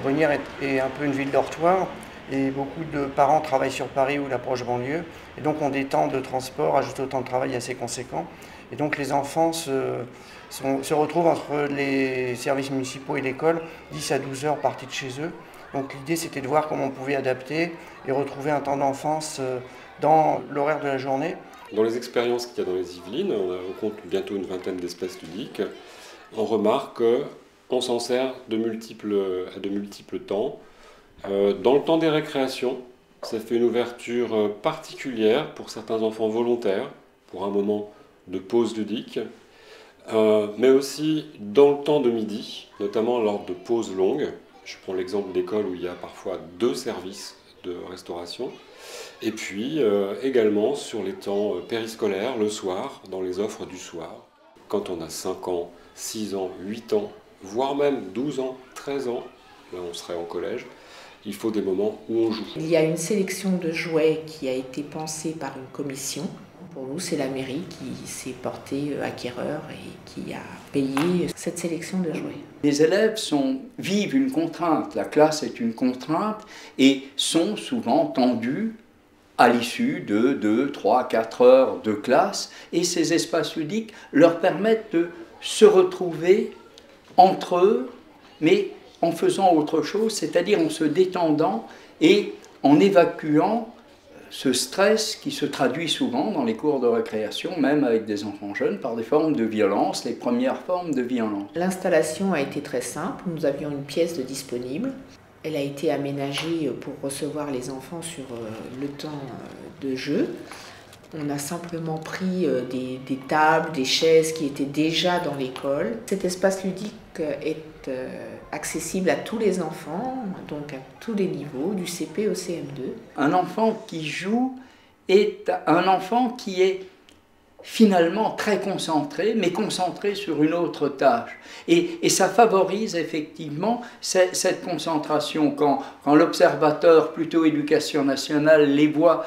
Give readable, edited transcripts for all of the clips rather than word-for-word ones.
Bonnières est un peu une ville dortoir et beaucoup de parents travaillent sur Paris ou la proche banlieue. Et donc ont des temps de transport ajoutés au temps de travail assez conséquents. Et donc les enfants se retrouvent entre les services municipaux et l'école 10 à 12 heures partis de chez eux. Donc l'idée c'était de voir comment on pouvait adapter et retrouver un temps d'enfance dans l'horaire de la journée. Dans les expériences qu'il y a dans les Yvelines, on compte bientôt une vingtaine d'espèces ludiques. On remarque qu'on s'en sert à de multiples temps. Dans le temps des récréations, ça fait une ouverture particulière pour certains enfants volontaires, pour un moment de pause ludique, mais aussi dans le temps de midi, notamment lors de pauses longues. Je prends l'exemple d'écoles où il y a parfois 2 services de restauration. Et puis également sur les temps périscolaires, le soir, dans les offres du soir. Quand on a 5 ans, 6 ans, 8 ans, voire même 12 ans, 13 ans, là on serait en collège, il faut des moments où on joue. Il y a une sélection de jouets qui a été pensée par une commission. Pour nous, c'est la mairie qui s'est portée acquéreur et qui a payé cette sélection de jouets. Les élèves vivent une contrainte, la classe est une contrainte et sont souvent tendus à l'issue de 2, 3, 4 heures de classe, et ces espaces ludiques leur permettent de se retrouver entre eux, mais en faisant autre chose, c'est-à-dire en se détendant et en évacuant ce stress qui se traduit souvent dans les cours de récréation, même avec des enfants jeunes, par des formes de violence, les premières formes de violence. L'installation a été très simple, nous avions une pièce de disponible. Elle a été aménagée pour recevoir les enfants sur le temps de jeu. On a simplement pris des tables, des chaises qui étaient déjà dans l'école. Cet espace ludique est accessible à tous les enfants, donc à tous les niveaux, du CP au CM2. Un enfant qui joue est un enfant qui est finalement très concentré, mais concentré sur une autre tâche. Et ça favorise effectivement cette concentration. Quand l'observateur, plutôt éducation nationale, les voit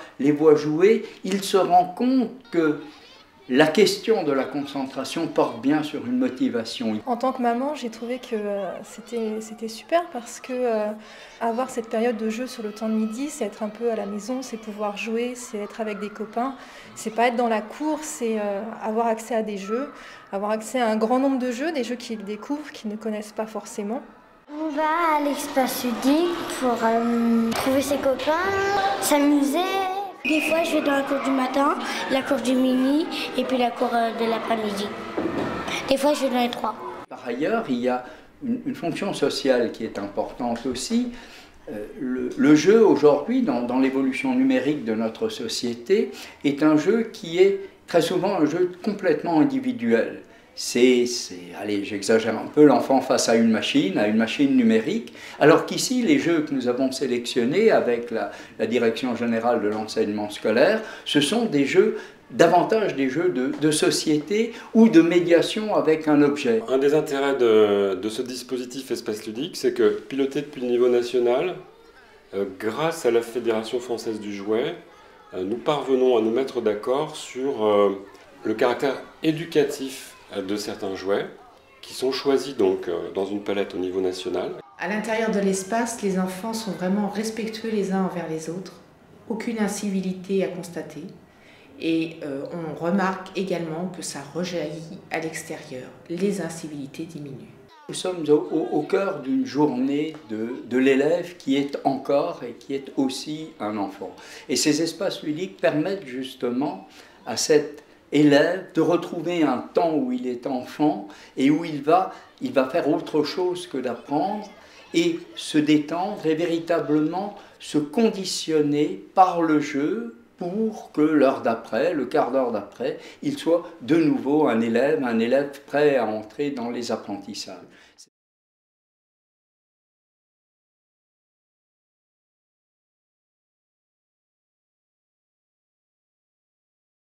jouer, il se rend compte que la question de la concentration porte bien sur une motivation. En tant que maman, j'ai trouvé que c'était super parce que avoir cette période de jeu sur le temps de midi, c'est être un peu à la maison, c'est pouvoir jouer, c'est être avec des copains, c'est pas être dans la cour, c'est avoir accès à des jeux, avoir accès à un grand nombre de jeux, des jeux qu'ils découvrent, qu'ils ne connaissent pas forcément. On va à l'espace ludique pour trouver ses copains, s'amuser. Des fois, je vais dans la cour du matin, la cour du midi et puis la cour de l'après-midi. Des fois, je vais dans les 3. Par ailleurs, il y a une fonction sociale qui est importante aussi. Le jeu, aujourd'hui, dans l'évolution numérique de notre société, est un jeu qui est très souvent un jeu complètement individuel. Allez, j'exagère un peu, l'enfant face à une machine numérique, alors qu'ici, les jeux que nous avons sélectionnés avec la Direction générale de l'enseignement scolaire, ce sont des jeux, davantage des jeux de société ou de médiation avec un objet. Un des intérêts de ce dispositif espace ludique, c'est que piloté depuis le niveau national, grâce à la Fédération française du jouet, nous parvenons à nous mettre d'accord sur le caractère éducatif de certains jouets qui sont choisis donc dans une palette au niveau national. À l'intérieur de l'espace, les enfants sont vraiment respectueux les uns envers les autres, aucune incivilité à constater, et on remarque également que ça rejaillit à l'extérieur, les incivilités diminuent. Nous sommes au cœur d'une journée de l'élève qui est encore et qui est aussi un enfant. Et ces espaces ludiques permettent justement à cet élève de retrouver un temps où il est enfant et où il va faire autre chose que d'apprendre et se détendre et véritablement se conditionner par le jeu pour que l'heure d'après, le quart d'heure d'après, il soit de nouveau un élève prêt à entrer dans les apprentissages.